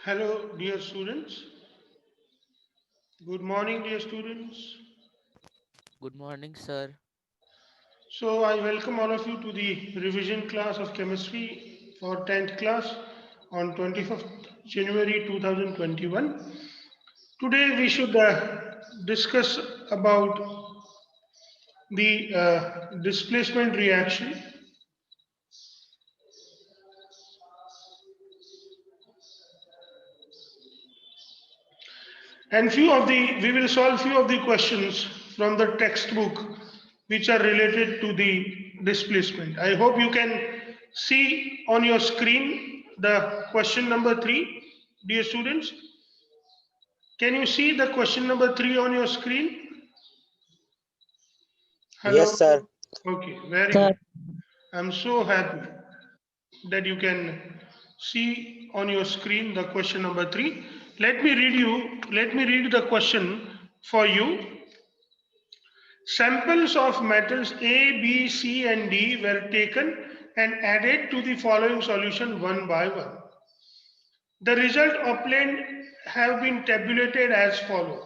Hello, dear students. Good morning, dear students. Good morning, sir. So, I welcome all of you to the revision class of chemistry for 10th class on 25th January 2021. Today, we should discuss about the displacement reaction and we will solve few of the questions from the textbook which are related to the displacement. I hope you can see on your screen the question number 3, dear students. Can you see the question number 3 on your screen? Hello. Yes, sir. Okay, very Sir, good. I'm so happy that you can see on your screen the question number 3. Let me read the question for you. Samples of metals A, B, C, and D were taken and added to the following solution one by one. The result obtained have been tabulated as follows.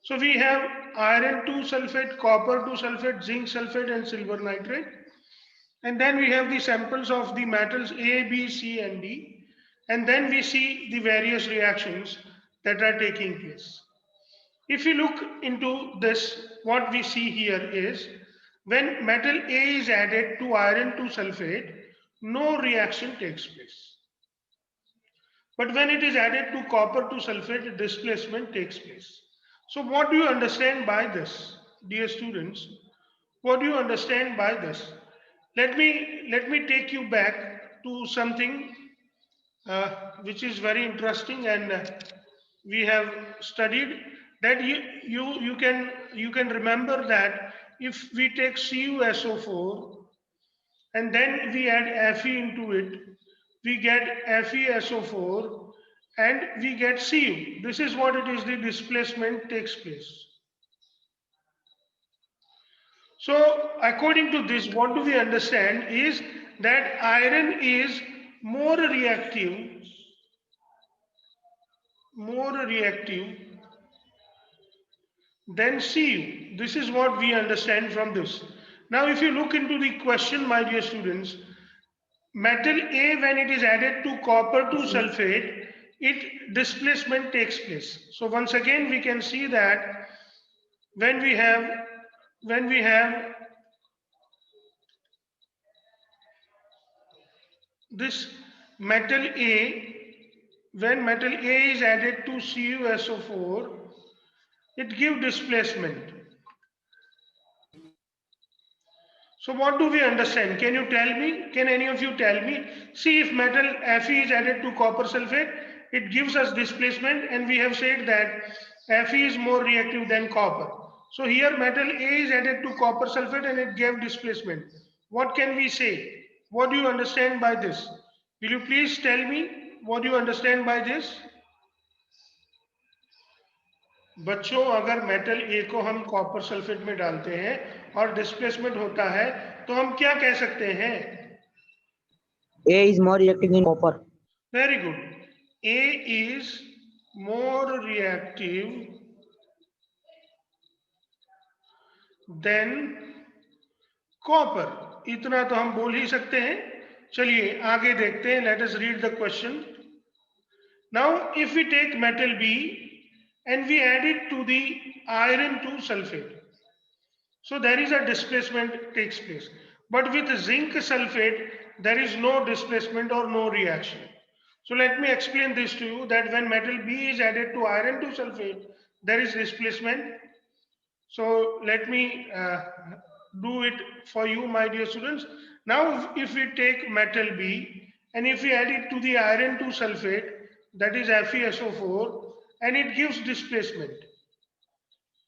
So we have iron 2 sulfate, copper 2 sulfate, zinc sulfate, and silver nitrate. And then we have the samples of the metals A, B, C, and D. And then we see the various reactions that are taking place. If you look into this, what we see here is when metal A is added to iron 2 sulfate, no reaction takes place. But when it is added to copper 2 sulfate, displacement takes place. So what do you understand by this, dear students? What do you understand by this? Let me take you back to something which is very interesting and we have studied that you can remember that if we take CuSO4 and then we add Fe into it, we get FeSO4 and we get Cu. This is what it is, the displacement takes place. So according to this, what do we understand is that iron is more reactive, more reactive than Cu. This is what we understand from this. Now, if you look into the question, my dear students, metal A, when it is added to copper 2 sulfate, it displacement takes place. So once again, we can see that when we have when we have this metal A, when metal A is added to CuSO4, it gives displacement. So what do we understand? Can you tell me? Can any of you tell me? See, if metal Fe is added to copper sulfate, it gives us displacement and we have said that Fe is more reactive than copper. So here metal A is added to copper sulfate and it gave displacement. What can we say? What do you understand by this? Will you please tell me what do you understand by this? बच्चों अगर metal ए को हम copper sulphate में डालते हैं और displacement होता है तो हम क्या कह सकते हैं? A is more reactive than copper. Very good. A is more reactive than copper. इतना तो हम बोल ही सकते हैं. चलिए आगे देखते हैं. Let us read the question. Now if we take metal B and we add it to the iron 2 sulfate, so there is a displacement takes place. But with zinc sulfate, there is no displacement or no reaction. So let me explain this to you that when metal B is added to iron 2 sulfate, there is displacement. So let me do it for you, my dear students. Now if we take metal B and if we add it to the iron 2 sulfate, that is FeSO4, and it gives displacement.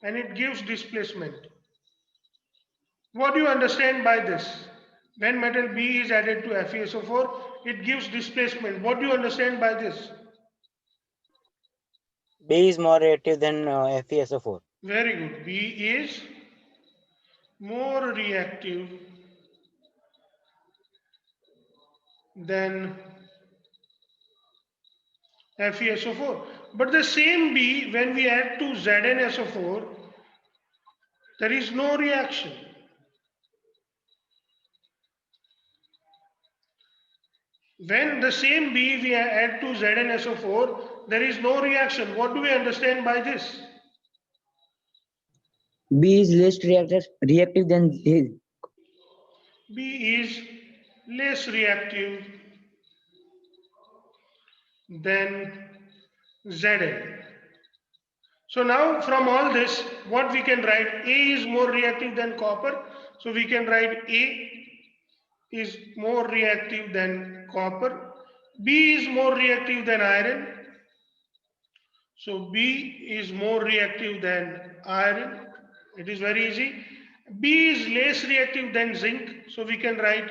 And it gives displacement. What do you understand by this? When metal B is added to FeSO4, it gives displacement. What do you understand by this? B is more reactive than FeSO4. Very good. B is more reactive than FeSO4. But the same B, when we add to ZnSO4, there is no reaction. When the same B we add to ZnSO4, there is no reaction. What do we understand by this? B is less reactive than A. B is less reactive than Zn. So now from all this, what we can write? A is more reactive than copper. So we can write A is more reactive than copper. B is more reactive than iron. So B is more reactive than iron. It is very easy. B is less reactive than zinc. So we can write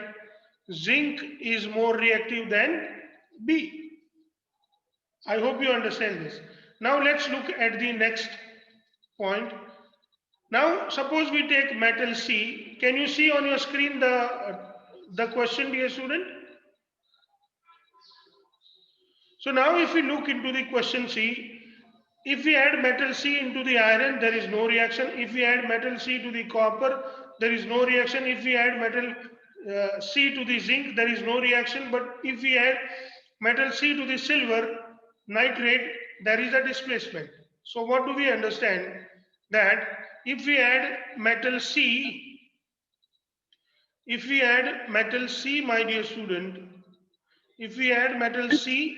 zinc is more reactive than B. I hope you understand this. Now let's look at the next point. Now suppose we take metal C. Can you see on your screen the question, dear student? So now if we look into the question C, if we add metal C into the iron, there is no reaction. If we add metal C to the copper, there is no reaction. If we add metal C to the zinc, there is no reaction. But if we add metal C to the silver nitrate, there is a displacement. So what do we understand? That if we add metal C, my dear student, if we add metal C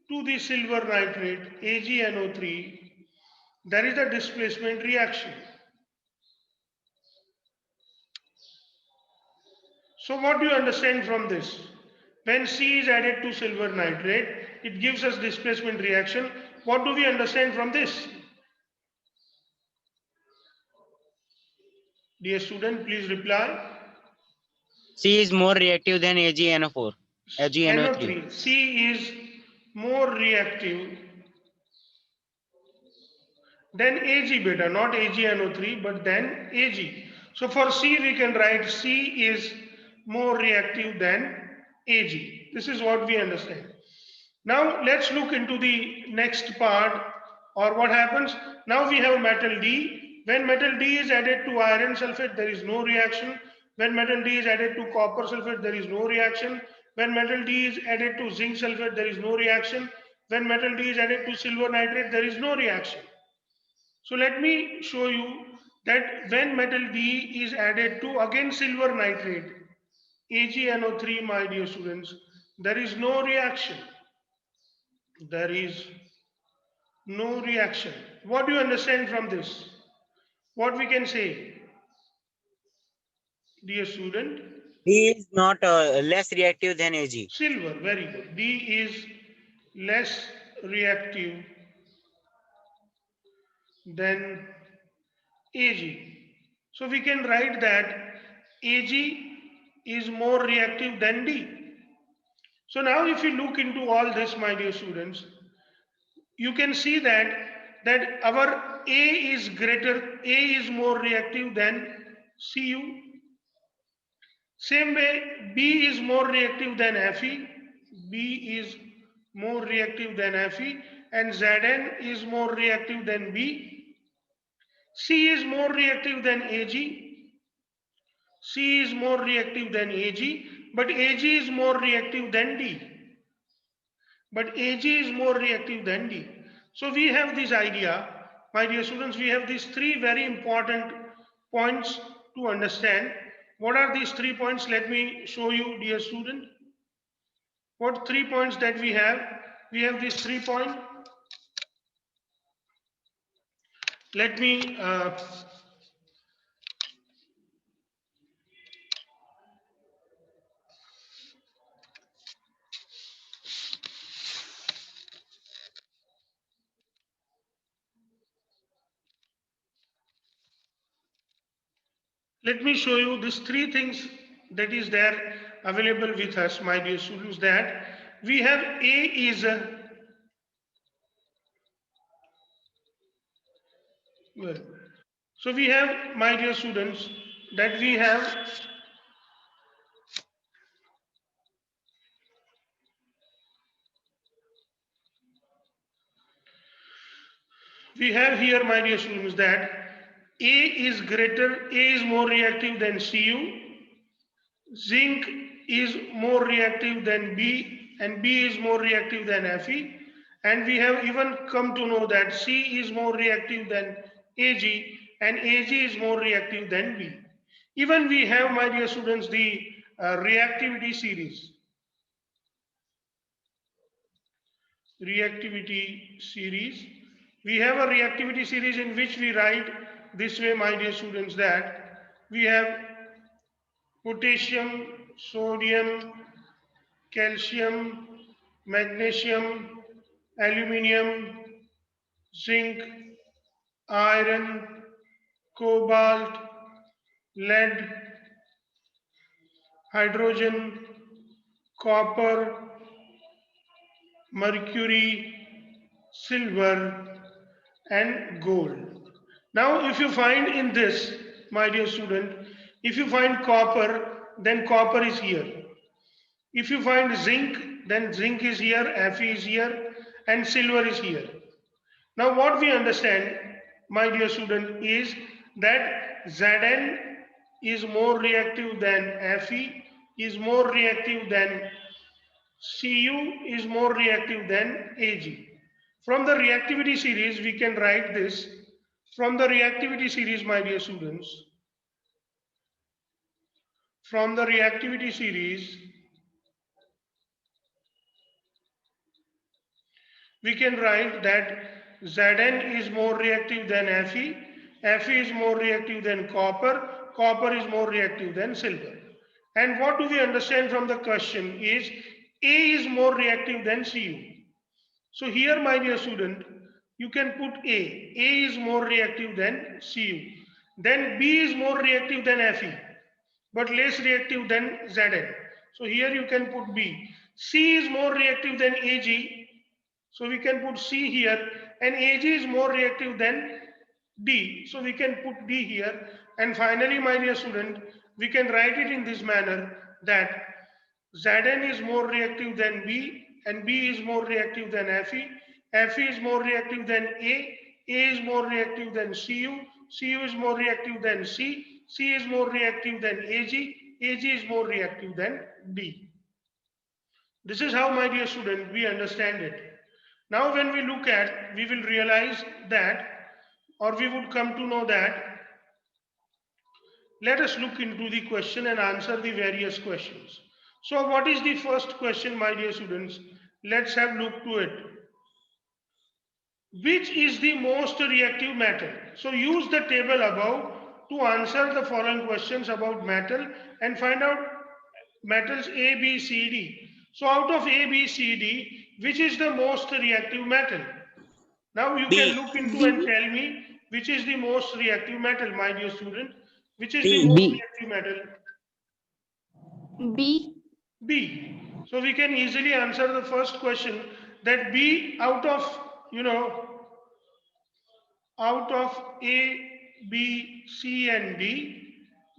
to the silver nitrate, AgNO3, there is a displacement reaction. So what do you understand from this? When C is added to silver nitrate, it gives us displacement reaction. What do we understand from this? Dear student, please reply. C is more reactive than AgNO4. AgNO3. NO3. C is more reactive than Ag beta, not AgNO3, but then Ag. So for C, we can write C is more reactive than Ag. This is what we understand. Now let's look into the next part, or what happens. Now we have metal D. When metal D is added to iron sulfate, there is no reaction. When metal D is added to copper sulfate, there is no reaction. When metal D is added to zinc sulfate, there is no reaction. When metal D is added to silver nitrate, there is no reaction. So let me show you that when metal D is added to again silver nitrate, AgNO3, my dear students, there is no reaction. There is no reaction. What do you understand from this? What we can say, dear student? D is not less reactive than Ag. Silver, very good. D is less reactive than Ag. So we can write that Ag is more reactive than D. So now if you look into all this, my dear students, you can see that our A is more reactive than Cu. Same way, B is more reactive than Fe. B is more reactive than Fe, and Zn is more reactive than B. C is more reactive than Ag. C is more reactive than Ag, but Ag is more reactive than D. But Ag is more reactive than D. So we have this idea, my dear students, we have these three very important points to understand. What are these 3 points? Let me show you, dear student. What 3 points that we have? We have these 3 points. Let me show you these 3 things that is there available with us, my dear students, that we have A is well, so we have, my dear students, that we have we have here, my dear students, that A is more reactive than Cu, zinc is more reactive than B, and B is more reactive than Fe. And we have even come to know that C is more reactive than Ag, and Ag is more reactive than B. Even we have, my dear students, the reactivity series. Reactivity series. We have a reactivity series in which we write this way, my dear students, that we have potassium, sodium, calcium, magnesium, aluminium, zinc, iron, cobalt, lead, hydrogen, copper, mercury, silver, and gold. Now, if you find in this, my dear student, if you find copper, then copper is here. If you find zinc, then zinc is here, Fe is here, and silver is here. Now, what we understand, my dear student, is that Zn is more reactive than Fe, is more reactive than Cu, is more reactive than Ag. From the reactivity series, we can write this. From the reactivity series, my dear students, from the reactivity series, we can write that Zn is more reactive than Fe, Fe is more reactive than copper, copper is more reactive than silver. And what do we understand from the question is A is more reactive than Cu. So here, my dear student, you can put A. A is more reactive than Cu. Then B is more reactive than Fe, but less reactive than Zn. So here you can put B. C is more reactive than Ag. So we can put C here, and Ag is more reactive than D. So we can put D here. And finally, my dear student, we can write it in this manner that Zn is more reactive than B, and B is more reactive than Fe. Fe is more reactive than A is more reactive than Cu, Cu is more reactive than C is more reactive than Ag is more reactive than D. This is how, my dear student, we understand it. Now, when we look at, we will realize that, or we would come to know that, let us look into the question and answer the various questions. So what is the first question, my dear students? Let's have a look to it. Which is the most reactive metal? So use the table above to answer the following questions about metal and find out metals A, B, C, D. So out of A, B, C, D, which is the most reactive metal? Now you can look into and tell me which is the most reactive metal, my dear student. Which is the most reactive metal? B. B. So we can easily answer the first question that B out of, out of A, B, C and D,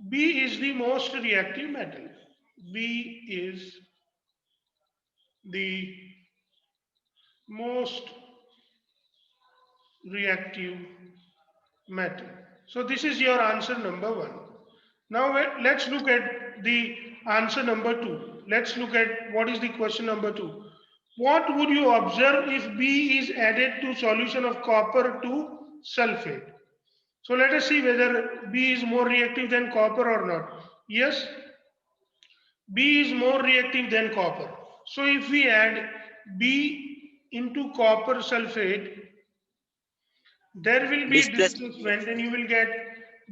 B is the most reactive metal. B is the most reactive metal. So this is your answer number 1. Now let's look at the answer number 2. Let's look at what is the question number 2. What would you observe if B is added to solution of copper to sulfate? So let us see whether B is more reactive than copper or not. Yes, B is more reactive than copper. So if we add B into copper sulfate, there will be displacement and you will get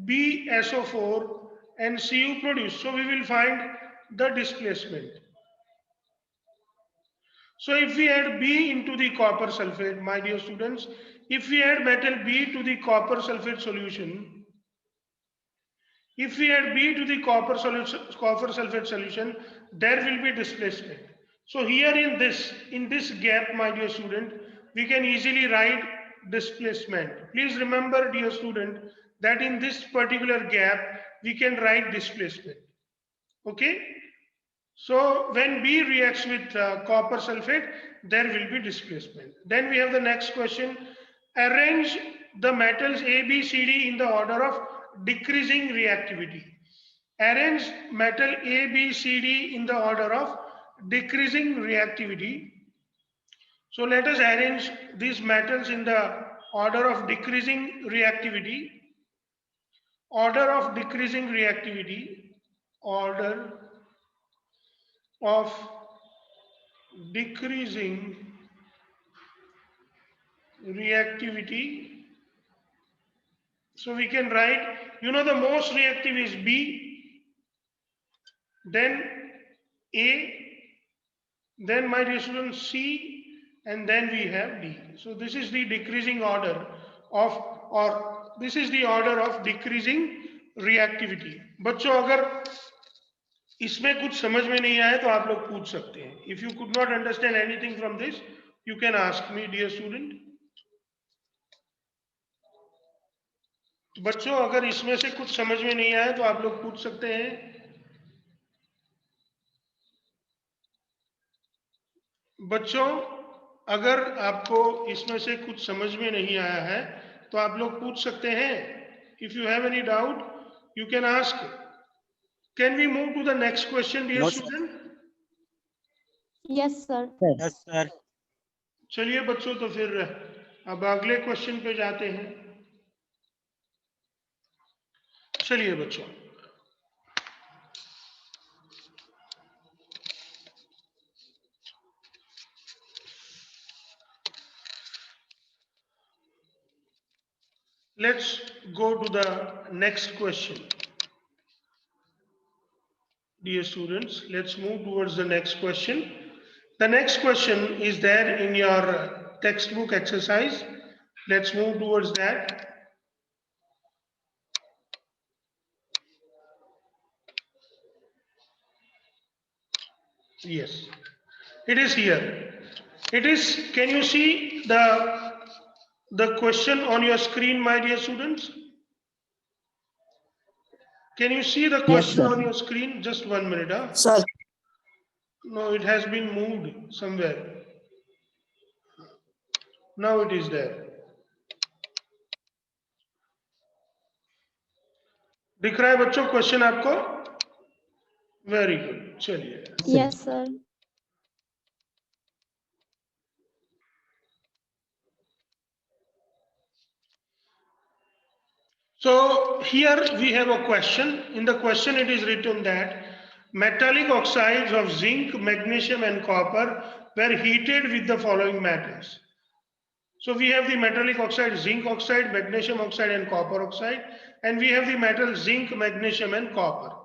BSO4 and Cu produced. So we will find the displacement. So if we add B into the copper sulfate, my dear students, if we add metal B to the copper sulfate solution, if we add B to the copper sulfate solution, there will be displacement. So here in this gap, my dear student, we can easily write displacement. Please remember, dear student, that in this particular gap, we can write displacement. Okay. So when B reacts with copper sulfate, there will be displacement. Then we have the next question. Arrange the metals A, B, C, D in the order of decreasing reactivity. Arrange metal A, B, C, D in the order of decreasing reactivity. So let us arrange these metals in the order of decreasing reactivity. Order of decreasing reactivity. Order of decreasing reactivity. So we can write, the most reactive is B, then A, then my dear students C, and then we have D. So this is the decreasing order of, or this is the order of decreasing reactivity. बच्चों अगर इसमें कुछ समझ में नहीं आए तो आप लोग पूछ सकते हैं. If you could not understand anything from this, you can ask me, dear student. बच्चों अगर इसमें से कुछ समझ में नहीं आए तो आप लोग पूछ सकते हैं. बच्चों अगर आपको इसमें से कुछ समझ में नहीं आया है तो आप लोग पूछ सकते हैं. If you have any doubt you can ask. Can we move to the next question dear student? Yes, sir. Yes, sir. चलिए बच्चों, तो फिर अब अगले क्वेश्चन पे जाते हैं. चलिए बच्चों, let's go to the next question. Dear students, let's move towards the next question. The next question is there in your textbook exercise. Let's move towards that. Yes, it is here. It is, can you see the question on your screen, my dear students? Can you see the question sir. on your screen? Just 1 minute. Huh? Sir. No, it has been moved somewhere. Now it is there. दिख रहा है बच्चों question आपको? Very good. चलिए. Yes, sir. So here we have a question. In the question it is written that metallic oxides of zinc, magnesium and copper were heated with the following metals. So we have the metallic oxide, zinc oxide, magnesium oxide and copper oxide, and we have the metal zinc, magnesium and copper.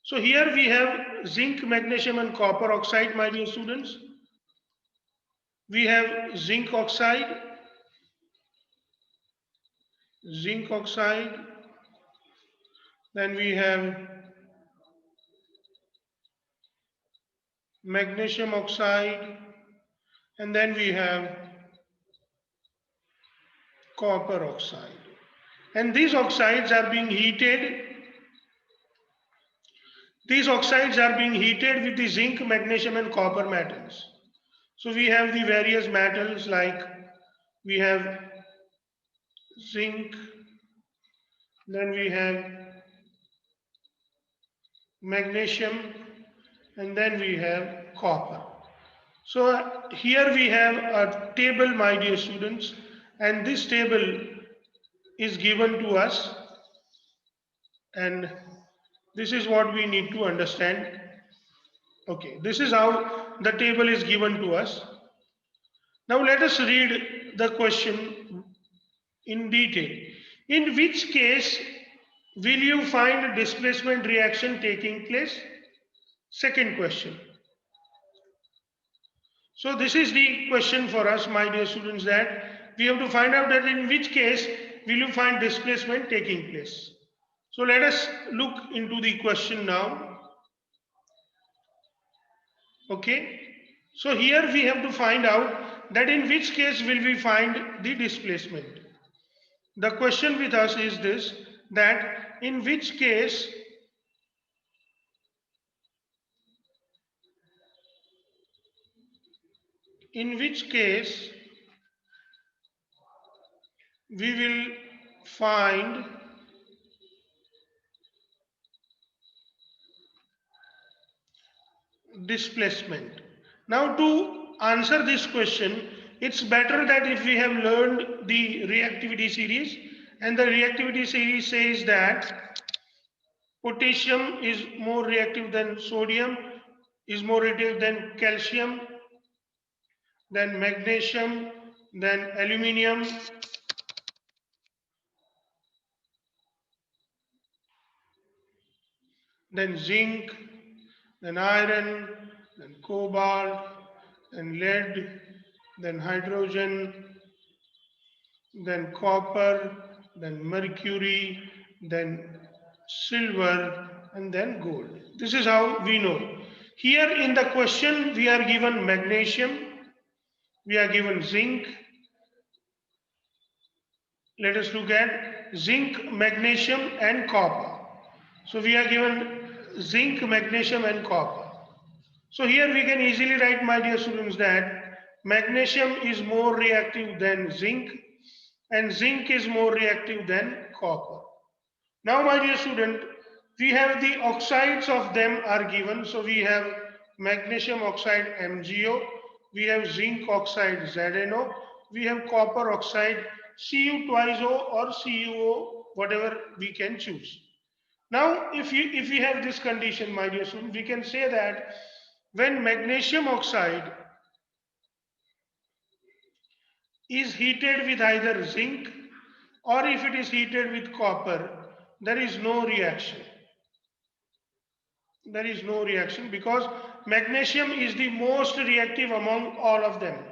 So here we have zinc, magnesium and copper oxide, my dear students. We have zinc oxide, then we have magnesium oxide, and then we have copper oxide. And these oxides are being heated. These oxides are being heated with the zinc, magnesium and copper metals. So we have the various metals like we have zinc, then we have magnesium, and then we have copper. So here we have a table, my dear students, and this table is given to us, and this is what we need to understand. Okay, this is how the table is given to us. Now let us read the question in detail. In which case will you find displacement reaction taking place? Second question. So this is the question for us, my dear students, that we have to find out that in which case will you find displacement taking place. So let us look into the question now. Okay. So here we have to find out that in which case will we find the displacement. The question with us is this, that in which case we will find displacement. Now to answer this question, it's better that if we have learned the reactivity series, and the reactivity series says that potassium is more reactive than sodium, is more reactive than calcium, then magnesium, then aluminium, then zinc, then iron, then cobalt, then lead, then hydrogen, then copper, then mercury, then silver, and then gold. This is how we know. Here in the question, we are given magnesium, we are given zinc. Let us look at zinc, magnesium, and copper. So we are given zinc, magnesium, and copper. So here we can easily write, my dear students, that magnesium is more reactive than zinc, and zinc is more reactive than copper. Now, my dear student, we have the oxides of them are given. So we have magnesium oxide MgO, we have zinc oxide ZnO, we have copper oxide Cu twice O or CuO, whatever we can choose. Now, if we have this condition, my dear student, we can say that when magnesium oxide is heated with either zinc or if it is heated with copper, there is no reaction. There is no reaction because magnesium is the most reactive among all of them.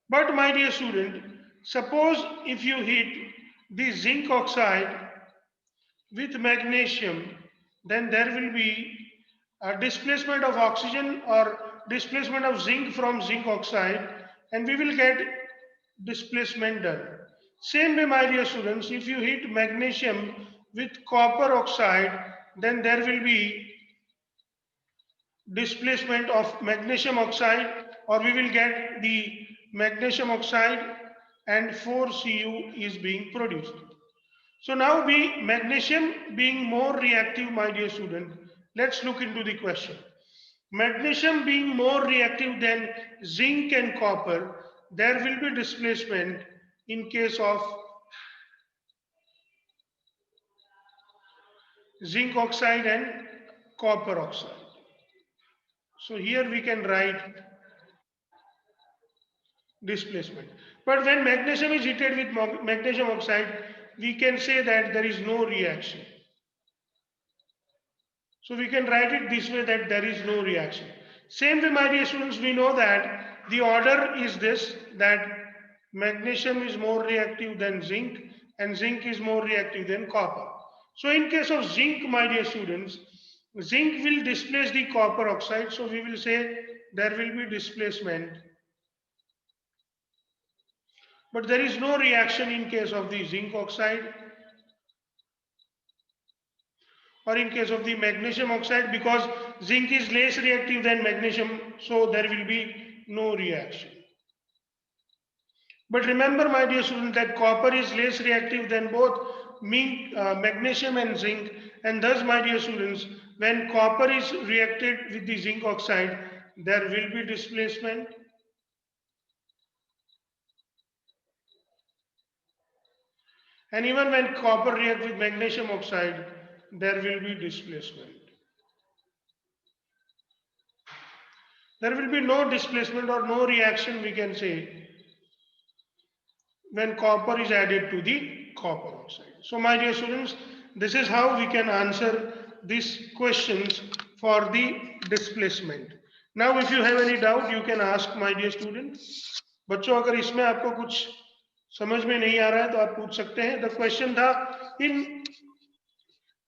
But my dear student, suppose if you heat the zinc oxide with magnesium, then there will be a displacement of oxygen or displacement of zinc from zinc oxide, and we will get displacement done. Same way, my dear students, if you heat magnesium with copper oxide, then there will be displacement of magnesium oxide, or we will get the magnesium oxide and 4Cu is being produced. So now magnesium being more reactive, my dear student, let's look into the question. Magnesium being more reactive than zinc and copper, there will be displacement in case of zinc oxide and copper oxide. So here we can write displacement. But when magnesium is heated with magnesium oxide, we can say that there is no reaction. So we can write it this way, that there is no reaction. Same way, my dear students, we know that the order is this, that magnesium is more reactive than zinc and zinc is more reactive than copper. So in case of zinc, my dear students, zinc will displace the copper oxide. So we will say there will be displacement. But there is no reaction in case of the zinc oxide or in case of the magnesium oxide, because zinc is less reactive than magnesium, so there will be no reaction. But remember, my dear student, that copper is less reactive than both magnesium and zinc, and thus, my dear students, when copper is reacted with the zinc oxide, there will be displacement. And even when copper reacts with magnesium oxide, there will be displacement. There will be no displacement or no reaction, we can say, when copper is added to the copper oxide. So my dear students, this is how we can answer these questions for the displacement. Now if you have any doubt, you can ask, my dear student. बच्चों अगर इसमें आपको कुछ समझ में नहीं आ रहा है तो आप पूछ सकते हैं. The question था,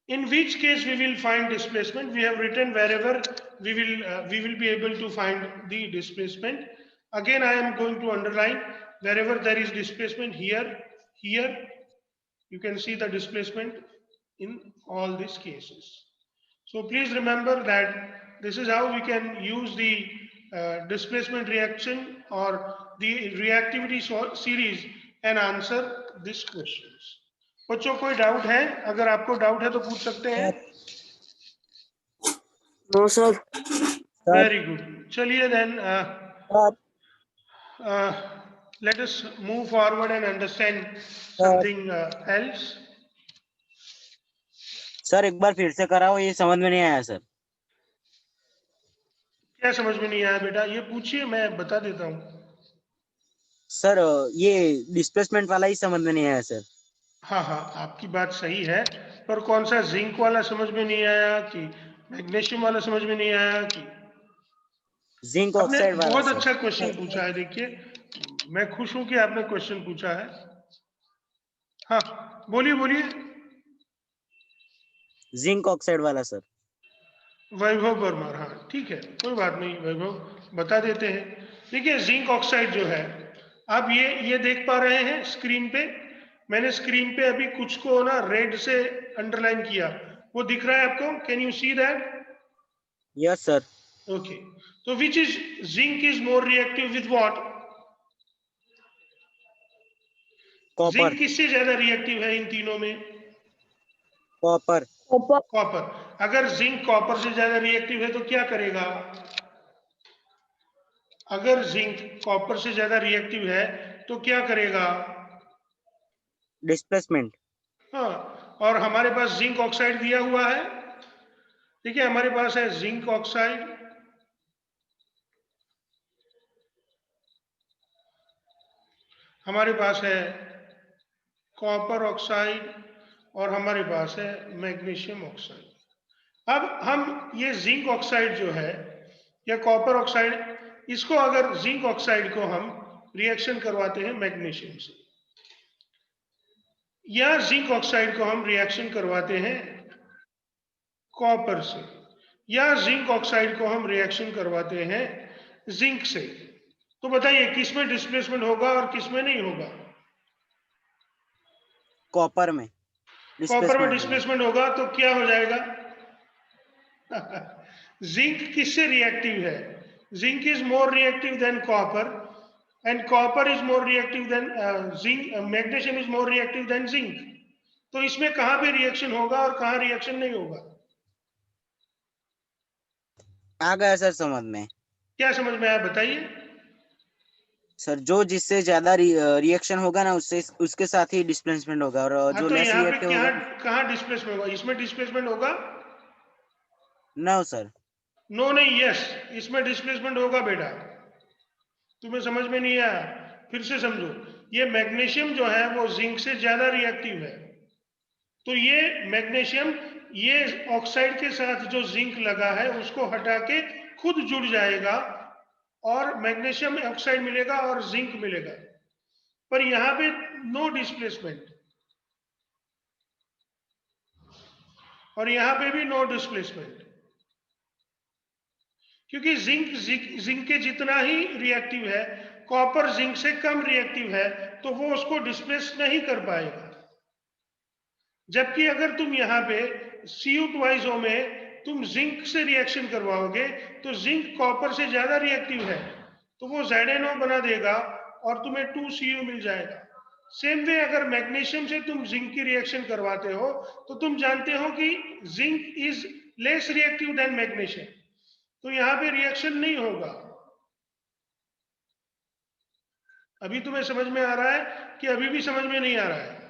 in which case we will find displacement. We have written wherever we will be able to find the displacement. Again, I am going to underline wherever there is displacement. Here you can see the displacement in all these cases. So please remember that this is how we can use the displacement reaction or the reactivity series and answer this question. बच्चों कोई doubt है? अगर आपको doubt है तो पूछ सकते हैं। No sir. Very good. चलिए then let us move forward and understand something else. Sir एक बार फिर से कराओ, ये समझ में नहीं आया सर। क्या समझ में नहीं आया बेटा? ये पूछिए, मैं बता देता हूँ। सर ये डिस्प्लेसमेंट वाला ही समझ में नहीं आया सर। हाँ हाँ, आपकी बात सही है, पर कौन सा, जिंक वाला समझ में नहीं आया कि मैग्नीशियम वाला समझ में नहीं आया कि? जिंक आपने ऑक्साइड वाला बहुत सर। अच्छा क्वेश्चन पूछा है। देखिए, मैं खुश हूं कि आपने क्वेश्चन पूछा है। हाँ, बोलिए बोलिए। जिंक ऑक्साइड वाला सर। वैभव परमार, हाँ ठीक है, कोई बात नहीं वैभव, बता देते हैं। देखिए, जिंक ऑक्साइड जो है, आप ये देख पा रहे हैं स्क्रीन पे? मैंने स्क्रीन पे अभी कुछ को ना रेड से अंडरलाइन किया, वो दिख रहा है आपको? Can you see that? Yes sir. Okay, तो which is, zinc is more reactive with what? Copper. Zinc किससे ज्यादा रिएक्टिव है इन तीनों में? कॉपर। कॉपर। अगर जिंक कॉपर से ज्यादा रिएक्टिव है तो क्या करेगा? अगर जिंक कॉपर से ज्यादा रिएक्टिव है तो क्या करेगा? डिस्प्लेसमेंट। हाँ, और हमारे पास जिंक ऑक्साइड दिया हुआ है। देखिए, हमारे पास है जिंक ऑक्साइड, हमारे पास है कॉपर ऑक्साइड, और हमारे पास है मैग्नीशियम ऑक्साइड। अब हम ये जिंक ऑक्साइड जो है या कॉपर ऑक्साइड, इसको अगर जिंक ऑक्साइड को हम रिएक्शन करवाते हैं मैग्नीशियम से, या जिंक ऑक्साइड को हम रिएक्शन करवाते हैं कॉपर से, या जिंक ऑक्साइड को हम रिएक्शन करवाते हैं जिंक से, तो बताइए किस में डिस्प्लेसमेंट होगा और किस में नहीं होगा? कॉपर में कॉपर में डिस्प्लेसमेंट होगा। डिस्प्लेसमेंट होगा तो क्या हो जाएगा? जिंक किससे रिएक्टिव है? Zinc is more reactive than copper, and copper is more reactive than zinc, magnesium is more reactive than zinc. तो इसमें कहां पे रिएक्शन होगा और कहां रिएक्शन नहीं होगा? आ गया सर समझ में। क्या समझ में आया बताइए? सर जो जिससे ज्यादा रिएक्शन होगा ना, उससे उसके साथ ही डिस्प्लेसमेंट होगा, और हाँ, जो तो लेस यहाँ पे रिएक्टिव क्या, होगा। कहाँ डिस्प्लेसमेंट होगा? इसमें डिस्प्लेसमेंट होगा? No sir. नो नहीं, यस, इसमें डिस्प्लेसमेंट होगा बेटा। तुम्हें समझ में नहीं आया? फिर से समझो। ये मैग्नीशियम जो है वो जिंक से ज्यादा रिएक्टिव है, तो ये मैग्नीशियम, ये ऑक्साइड के साथ जो जिंक लगा है उसको हटा के खुद जुड़ जाएगा, और मैग्नीशियम ऑक्साइड मिलेगा और जिंक मिलेगा। पर यहाँ पे नो डिस्प्लेसमेंट, और यहाँ पे भी नो डिस्प्लेसमेंट, क्योंकि जिंक के जितना ही रिएक्टिव है, कॉपर जिंक से कम रिएक्टिव है, तो वो उसको डिस्प्लेस नहीं कर पाएगा। जबकि अगर तुम यहाँ पे Cu2O में तुम जिंक से रिएक्शन करवाओगे, तो जिंक कॉपर से ज्यादा रिएक्टिव है, तो वो ZnO बना देगा और तुम्हें 2Cu मिल जाएगा। सेम वे अगर मैग्नीशियम से तुम जिंक की रिएक्शन करवाते हो, तो तुम जानते हो कि zinc is less reactive then magnesium, तो यहाँ पे रिएक्शन नहीं होगा। अभी तुम्हें समझ में आ रहा है कि अभी भी समझ में नहीं आ रहा है?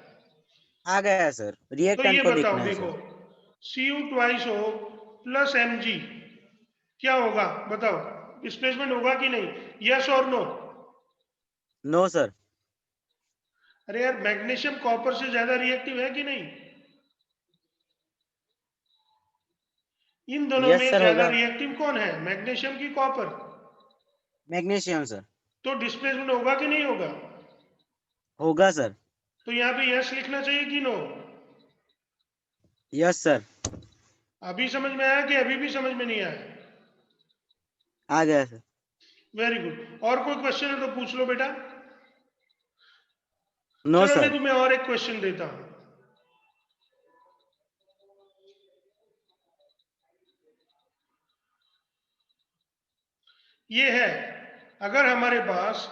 आ गया सर, तो रिएक्टेंट ये को बताओ, देखना है देखो, सर। Cu2O प्लस Mg क्या होगा? बताओ, डिस्प्लेसमेंट होगा कि नहीं? यस और नो? No sir. अरे यार, मैग्नीशियम कॉपर से ज्यादा रिएक्टिव है कि नहीं? इन दोनों यस में सर ज्यादा होगा। रिएक्टिव कौन है, मैग्नीशियम की कॉपर? Magnesium sir. तो डिस्प्लेसमेंट होगा कि नहीं होगा? होगा सर। तो यहाँ पे यस लिखना चाहिए कि नो? Yes sir. अभी समझ में आया कि अभी भी समझ में नहीं आया? आ गया सर। Very good. और कोई क्वेश्चन है तो पूछ लो बेटा। नो चलो मैं सर। तुम्हें और एक क्वेश्चन देता हूं। ये है, अगर हमारे पास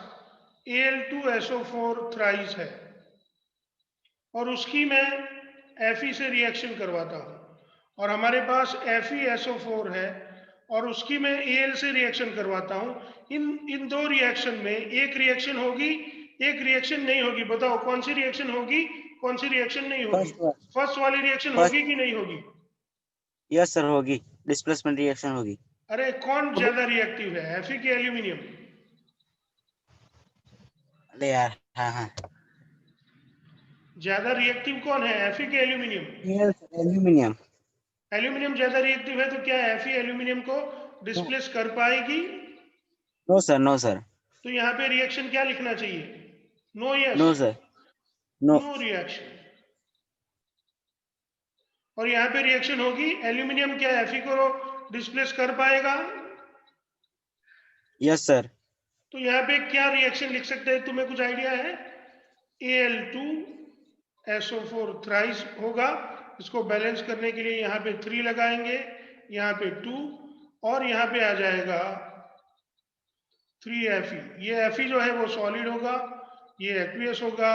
Al2SO4 थ्राइस है, और उसकी मैं Fe से रिएक्शन करवाता हूँ, और हमारे पास FeSO4 है और उसकी मैं Al से रिएक्शन करवाता हूँ। इन दो रिएक्शन में एक रिएक्शन होगी, एक रिएक्शन नहीं होगी। बताओ कौन सी रिएक्शन होगी, कौन सी रिएक्शन नहीं होगी? फर्स्ट वाली रिएक्शन होगी कि नहीं होगी? यस सर होगी, डिस्प्लेसमेंट रिएक्शन होगी। अरे कौन ज्यादा रिएक्टिव है, Fe कि एल्यूमिनियम? अरे यार, हाँ हाँ, ज्यादा रिएक्टिव कौन है, Fe कि एल्यूमिनियम? एल्यूमिनियम। एल्यूमिनियम ज्यादा रिएक्टिव है, तो क्या Fe एल्यूमिनियम को डिस्प्लेस कर पाएगी? नो सर, नो सर, तो यहाँ पे रिएक्शन क्या लिखना चाहिए? No, yes? No sir, no. No reaction. और यहाँ पे रिएक्शन होगी, एल्यूमिनियम क्या Fe को डिस्प्लेस कर पाएगा? Yes sir. तो यहाँ पे क्या रिएक्शन लिख सकते हैं, तुम्हें कुछ आइडिया है? Al2SO4 थ्राइस होगा। इसको बैलेंस करने के लिए यहाँ पे 3 लगाएंगे, यहाँ पे 2, और यहाँ पे आ जाएगा 3Fe। ये Fe जो है वो सॉलिड होगा, ये एक्वियस होगा,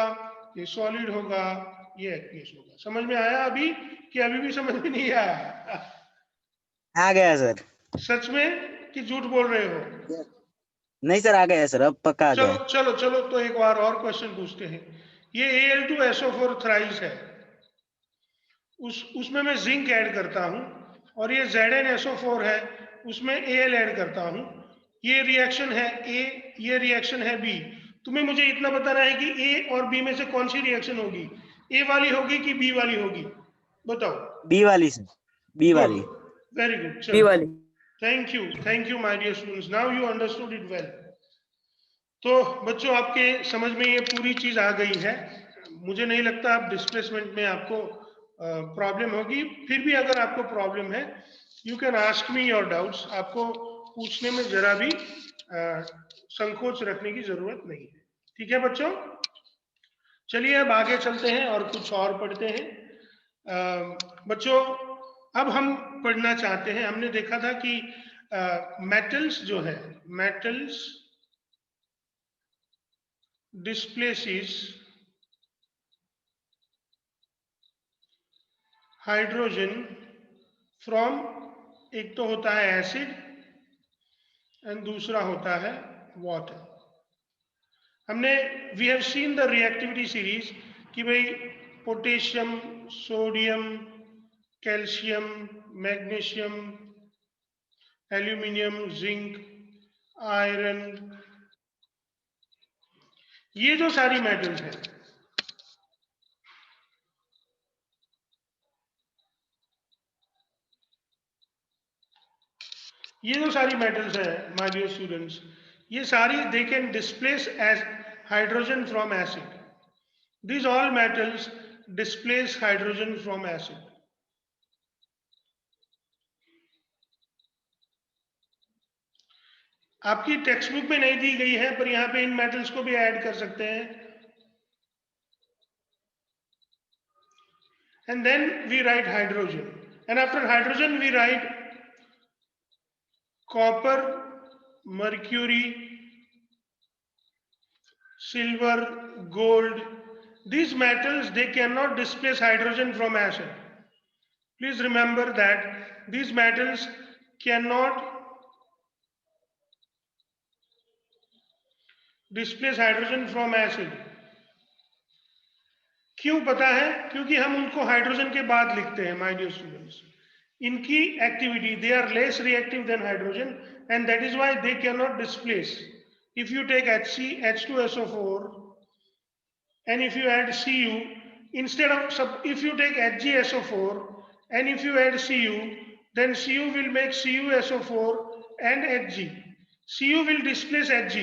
ये सॉलिड होगा, ये एक्वियस होगा। समझ में आया अभी कि अभी भी समझ में नहीं आया? आ गया सर। सच में कि झूठ बोल रहे हो? नहीं सर, आ गया सर, अब पक्का आ चलो गया। चलो चलो, तो एक बार और क्वेश्चन पूछते हैं। ये Al2SO4 थ्राइस है, उसमें मैं जिंक ऐड करता हूँ, और ये ZnSO4 है, उसमें Al ऐड करता हूँ। ये रिएक्शन है A, ये रिएक्शन है B। तुम्हें मुझे इतना बताना है कि A और B में से कौन सी रिएक्शन होगी, A वाली होगी कि B वाली होगी? बताओ। बी वाली सर, बी गुड, वाली। Very good. बी चलो, वाली। Thank you my dear students, now you understood it well. तो बच्चों, आपके समझ में ये पूरी चीज आ गई है। मुझे नहीं लगता आप डिस्प्लेसमेंट में आपको प्रॉब्लम होगी। फिर भी अगर आपको प्रॉब्लम है, you can ask me your doubts. आपको पूछने में जरा भी संकोच रखने की जरूरत नहीं है। ठीक है बच्चों, चलिए अब आगे चलते हैं और कुछ और पढ़ते हैं। बच्चों, अब हम पढ़ना चाहते हैं, हमने देखा था कि मेटल्स जो है, मेटल्स displaces हाइड्रोजन फ्रॉम, एक तो होता है एसिड एंड दूसरा होता है वाटर। हमने we have seen the reactivity series कि भाई potassium, sodium, calcium, magnesium, aluminium, zinc, iron, ये जो सारी मेटल्स हैं, ये जो सारी मेटल्स है माय डियर स्टूडेंट्स, ये सारी they can displace as hydrogen from acid. These all metals displace hydrogen from acid. आपकी टेक्स्ट बुक में नहीं दी गई है, पर यहाँ पे इन मेटल्स को भी ऐड कर सकते हैं। And then we write hydrogen, and after hydrogen we write copper, mercury, silver, gold. These metals, they cannot displace hydrogen from acid. Please remember that these metals cannot displace hydrogen from acid. क्यों पता है? क्योंकि हम उनको hydrogen के बाद लिखते हैं माय डियर स्टूडेंट्स। इनकी activity, they are less reactive than hydrogen, and that is why they can not displace. If you take H2SO4 and if you add Cu, instead of if you take HgSO4 and if you add Cu, then Cu will make CuSO4 and Hg. Cu will displace Hg,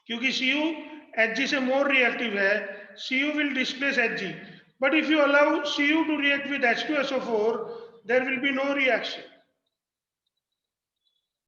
क्योंकि Cu Hg से more reactive है, Cu will displace Hg. But if you allow Cu to react with H2SO4, there will be no reaction.